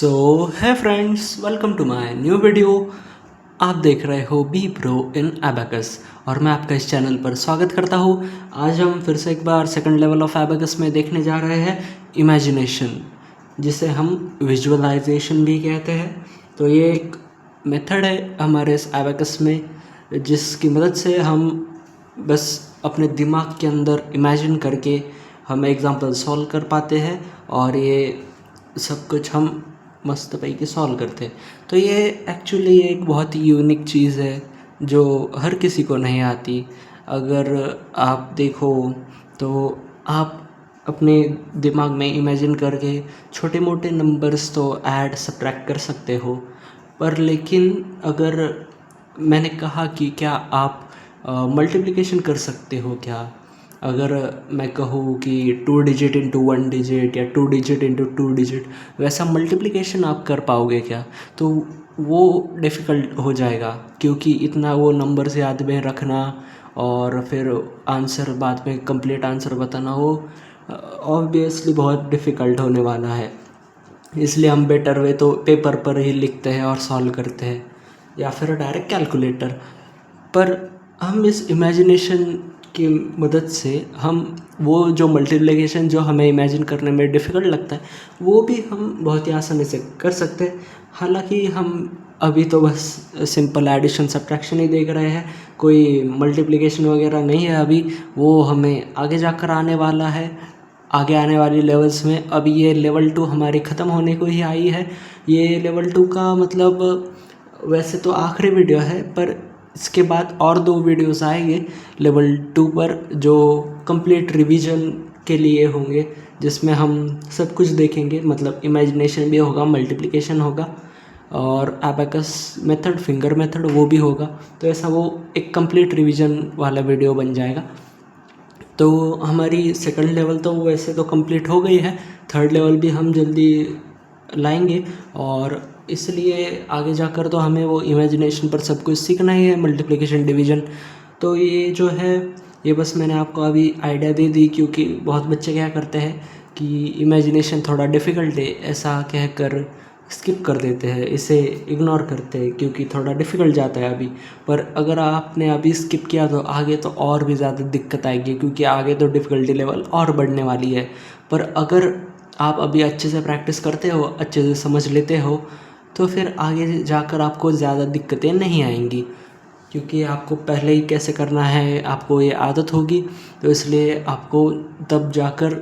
सो है friends, welcome to my new video. आप देख रहे हो बी प्रो इन एबेकस और मैं आपका इस चैनल पर स्वागत करता हूँ। आज हम फिर से एक बार सेकंड लेवल ऑफ एबेकस में देखने जा रहे हैं इमेजिनेशन, जिसे हम विजुअलाइजेशन भी कहते हैं। तो ये एक मेथड है हमारे इस एबेकस में, जिसकी मदद से हम बस अपने दिमाग के अंदर इमेजिन करके हम एग्जाम्पल सॉल्व कर पाते हैं और ये सब कुछ हम मस्त पैकी सॉल्व करते हैं। तो ये एक्चुअली एक बहुत ही यूनिक चीज़ है जो हर किसी को नहीं आती। अगर आप देखो तो आप अपने दिमाग में इमेजिन करके छोटे मोटे नंबर्स तो ऐड सब्ट्रैक्ट कर सकते हो, पर लेकिन अगर मैंने कहा कि क्या आप मल्टीप्लिकेशन कर सकते हो क्या? अगर मैं कहूँ कि 2 डिजिट इंटू 1 डिजिट या 2 डिजिट इंटू 2 डिजिट, वैसा मल्टीप्लिकेशन आप कर पाओगे क्या? तो वो डिफ़िकल्ट हो जाएगा, क्योंकि इतना वो नंबर्स याद में रखना और फिर आंसर बाद में कंप्लीट आंसर बताना, वो ऑब्वियसली बहुत डिफ़िकल्ट होने वाला है। इसलिए हम बेटर वे तो पेपर पर ही लिखते हैं और सॉल्व करते हैं, या फिर डायरेक्ट कैलकुलेटर पर। हम इस इमेजिनेशन की मदद से हम वो जो मल्टीप्लिकेशन जो हमें इमेजिन करने में डिफ़िकल्ट लगता है, वो भी हम बहुत ही आसानी से कर सकते हैं। हालांकि हम अभी तो बस सिंपल एडिशन सब्ट्रैक्शन ही देख रहे हैं, कोई मल्टीप्लिकेशन वगैरह नहीं है अभी। वो हमें आगे जाकर आने वाला है, आगे आने वाली लेवल्स में। अभी ये लेवल 2 हमारी ख़त्म होने को ही आई है। ये लेवल 2 का मतलब वैसे तो आखिरी वीडियो है, पर इसके बाद और 2 वीडियोस आएंगे लेवल 2 पर, जो कंप्लीट रिवीजन के लिए होंगे, जिसमें हम सब कुछ देखेंगे। मतलब इमेजिनेशन भी होगा, मल्टीप्लिकेशन होगा और एबेकस मेथड, फिंगर मेथड वो भी होगा। तो ऐसा वो एक कंप्लीट रिवीजन वाला वीडियो बन जाएगा। तो हमारी सेकंड लेवल तो वैसे तो कंप्लीट हो गई है, थर्ड लेवल भी हम जल्दी लाएंगे। और इसलिए आगे जाकर तो हमें वो इमेजिनेशन पर सब कुछ सीखना ही है, मल्टीप्लिकेशन, डिवीजन। तो ये जो है, ये बस मैंने आपको अभी आइडिया दे दी, क्योंकि बहुत बच्चे क्या करते हैं कि इमेजिनेशन थोड़ा डिफ़िकल्ट है ऐसा कहकर स्किप कर देते हैं, इसे इग्नोर करते हैं क्योंकि थोड़ा डिफ़िकल्ट जाता है अभी। पर अगर आपने अभी स्किप किया तो आगे तो और भी ज़्यादा दिक्कत आएगी, क्योंकि आगे तो डिफ़िकल्टी लेवल और बढ़ने वाली है। पर अगर आप अभी अच्छे से प्रैक्टिस करते हो, अच्छे से समझ लेते हो, तो फिर आगे जाकर आपको ज़्यादा दिक्कतें नहीं आएंगी, क्योंकि आपको पहले ही कैसे करना है आपको ये आदत होगी। तो इसलिए आपको तब जाकर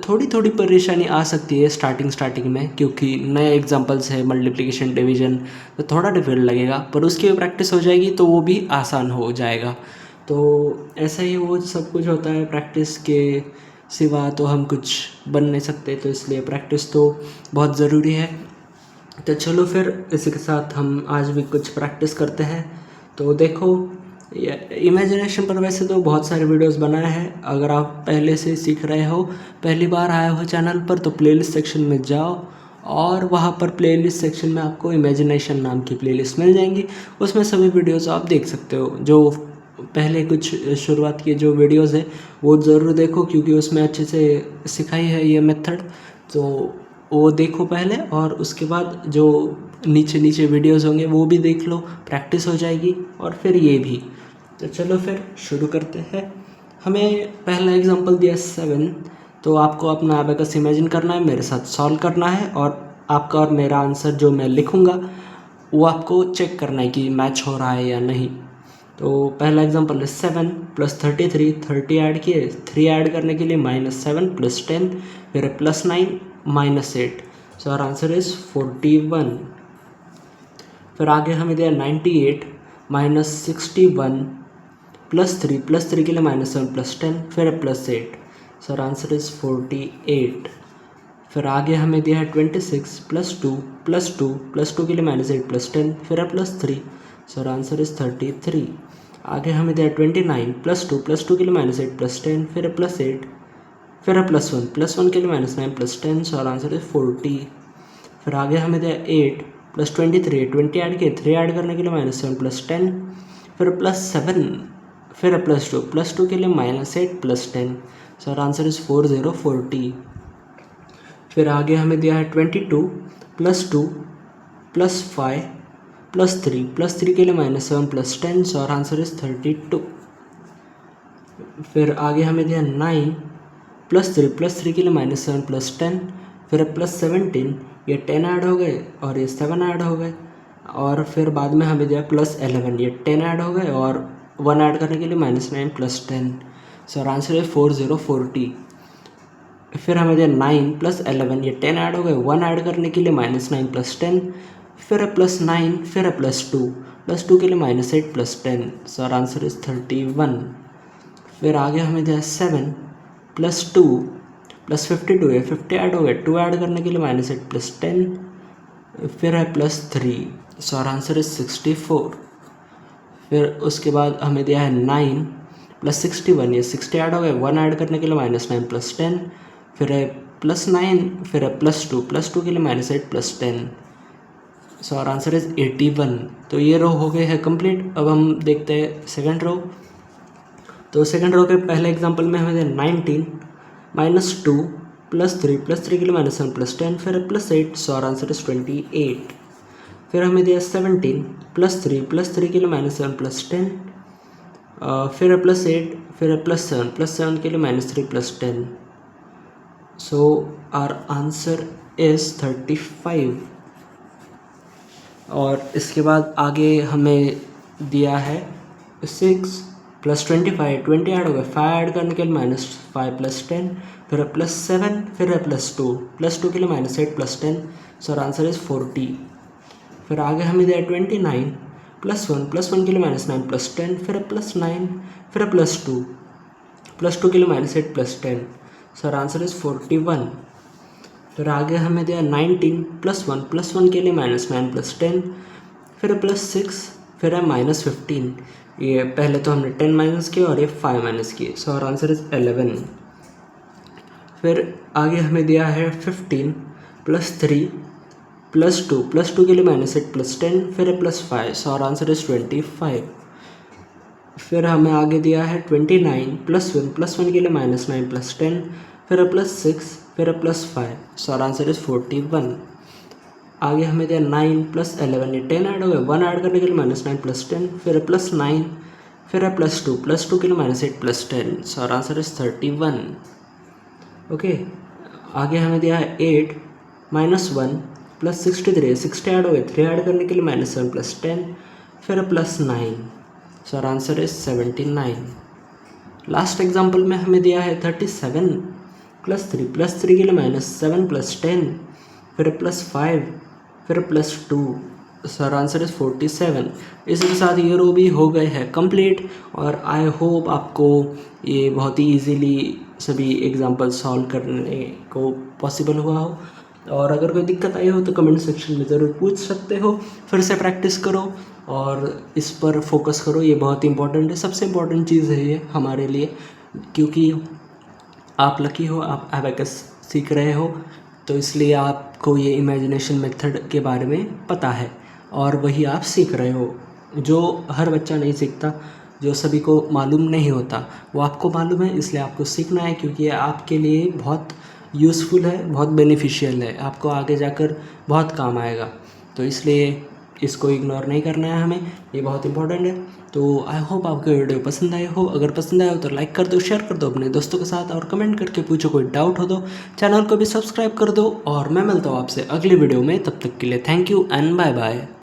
थोड़ी थोड़ी परेशानी आ सकती है स्टार्टिंग में, क्योंकि नए एग्जांपल्स है, मल्टीप्लिकेशन, डिवीजन, तो थोड़ा डिफिकल्ट लगेगा। पर उसकी भी प्रैक्टिस हो जाएगी तो वो भी आसान हो जाएगा। तो ऐसा ही वो सब कुछ होता है, प्रैक्टिस के सिवा तो हम कुछ बन नहीं सकते। तो इसलिए प्रैक्टिस तो बहुत ज़रूरी है। तो चलो फिर इसी के साथ हम आज भी कुछ प्रैक्टिस करते हैं। तो देखो, इमेजिनेशन पर वैसे तो बहुत सारे वीडियोस बनाए हैं। अगर आप पहले से सीख रहे हो, पहली बार आए हो चैनल पर, तो प्लेलिस्ट सेक्शन में जाओ और वहाँ पर प्लेलिस्ट सेक्शन में आपको इमेजिनेशन नाम की प्लेलिस्ट मिल जाएंगी। उसमें सभी वीडियोस आप देख सकते हो। जो पहले कुछ शुरुआत की जो वीडियोस है वो ज़रूर देखो, क्योंकि उसमें अच्छे से सिखाई है ये मेथड। तो वो देखो पहले, और उसके बाद जो नीचे नीचे वीडियोस होंगे वो भी देख लो, प्रैक्टिस हो जाएगी। और फिर ये भी। तो चलो फिर शुरू करते हैं। हमें पहला एग्जांपल दिया 7। तो आपको अपना अबेकस इमेजिन करना है, मेरे साथ सॉल्व करना है, और आपका और मेरा आंसर जो मैं लिखूँगा वो आपको चेक करना है कि मैच हो रहा है या नहीं। तो पहला एग्जांपल है 7 + 33, 30 ऐड किए, 3 ऐड करने के लिए -7 + 10, फिर +9 -8। So our answer is 41। फिर आगे हमें दिया 98 -61 +3 के लिए -7 + 10, फिर +8। Sir answer is 48। फिर आगे हमें दिया है 26 +2 के लिए -8 + 10, फिर +3। Sir answer is 33। आगे हमें दिया 29 +2 के लिए -8 + 10, फिर +8, फिर +1 के लिए -9 + 10। So answer is 40। फिर आगे हमें दिया 8 + 23, 20 ऐड किए, 3 ऐड करने के लिए -7 + 10, फिर +7, फिर +2 के लिए -8 + 10। So answer is 40। फिर आगे हमें दिया है 22 + 2 + 5 + 3 +3 के लिए -7 + 10, सो आवर आंसर इज 32। फिर आगे हमें दिया 9 + 3 +3 के लिए -7 + 10, फिर +17, ये 10 ऐड हो गए और ये 7 ऐड हो गए, और फिर बाद में हमें दिया +11, ये 10 ऐड हो गए और 1 ऐड करने के लिए -9 + 10, सो आवर आंसर इज 4040। फिर हमें दिया 9 + 11, ये 10 ऐड हो गए, 1 ऐड करने के लिए -9 + 10, फिर +9, फिर +2 के लिए -8 + 10, सो आवर आंसर इज 31। फिर आगे हमें दिया 7 + 2 + 52, ये 50 ऐड हो गए, 2 ऐड करने के लिए -8 + 10, फिर है +3, सो आवर आंसर इज 64। फिर उसके बाद हमें दिया है 9 + 61, ये 60 ऐड हो गए, 1 ऐड करने के लिए -9 + 10, फिर है +9, फिर है +2 के लिए -8 + 10, सो आवर आंसर इज 81। तो ये रो हो गए हैं कंप्लीट। अब हम देखते हैं सेकंड रो। तो सेकंड रो के पहले एग्जांपल में हमें 19 - 2 + 3 +3 के लिए -7 + 10, फिर +8, सो आवर आंसर इज 28। फिर हमें दिया 17 + 3 +3 के लिए -7 + 10, फिर +8, फिर +7 के लिए -3 + 10, सो आवर आंसर इज 35। और इसके बाद आगे हमें दिया है 6 + 25, 20 ऐड हो गए, 5 ऐड करने के लिए -5 + 10, फिर +7, फिर +2 के लिए -8 + 10, सो आवर आंसर इज 40। फिर आगे हमें दिया 29 + 1 के लिए -9 + 10, फिर +9, फिर +2 के लिए -8 + 10, सो आवर आंसर इज 41। फिर आगे हमें दिया 19 + 1 के लिए -9 + 10, फिर +6, फिर है -15, ये पहले तो हमने 10 माइनस किए और ये 5 माइनस किए, सो आवर आंसर इज 11। फिर आगे हमें दिया है 15 + 3 + 2 के लिए -8 + 10, फिर +5, सो आवर आंसर इज 25। फिर हमें आगे दिया है 29 + 1 के लिए -9 + 10, फिर +6, फिर +5, सो आवर आंसर इज 41। आगे हमें दिया 9 + 11, ये 10 ऐड हो गए, 1 ऐड करने के लिए -9 + 10, फिर +9, फिर +2 के लिए -8 + 10, so our answer is 31। Okay, आगे हमें दिया है 8 - 1 + 63, 60 ऐड हो गए, 3 ऐड करने के लिए -7 + 10, फिर +9, so our answer is 79। Last example में हमें दिया है 37 + 3 के लिए -7 + 10, फिर +5, फिर +2, सो आवर आंसर इज 47। इसी के साथ ये रो भी हो गए हैं कंप्लीट। और आई होप आपको ये बहुत ही इजीली सभी एग्जांपल सॉल्व करने को पॉसिबल हुआ हो। और अगर कोई दिक्कत आई हो तो कमेंट सेक्शन में ज़रूर पूछ सकते हो। फिर से प्रैक्टिस करो और इस पर फोकस करो, ये बहुत इंपॉर्टेंट है, सबसे इम्पॉर्टेंट चीज़ है ये हमारे लिए, क्योंकि आप लकी हो, आप एबेकस सीख रहे हो, तो इसलिए आपको ये इमेजिनेशन मेथड के बारे में पता है और वही आप सीख रहे हो, जो हर बच्चा नहीं सीखता, जो सभी को मालूम नहीं होता, वो आपको मालूम है, इसलिए आपको सीखना है, क्योंकि ये आपके लिए बहुत यूज़फुल है, बहुत बेनिफिशियल है, आपको आगे जाकर बहुत काम आएगा। तो इसलिए इसको इग्नोर नहीं करना है हमें, ये बहुत इंपॉर्टेंट है। तो आई होप आपको वीडियो पसंद आए हो। अगर पसंद आया हो तो लाइक कर दो, शेयर कर दो अपने दोस्तों के साथ, और कमेंट करके पूछो, कोई डाउट हो तो चैनल को भी सब्सक्राइब कर दो। और मैं मिलता हूँ आपसे अगली वीडियो में, तब तक के लिए thank you and bye bye.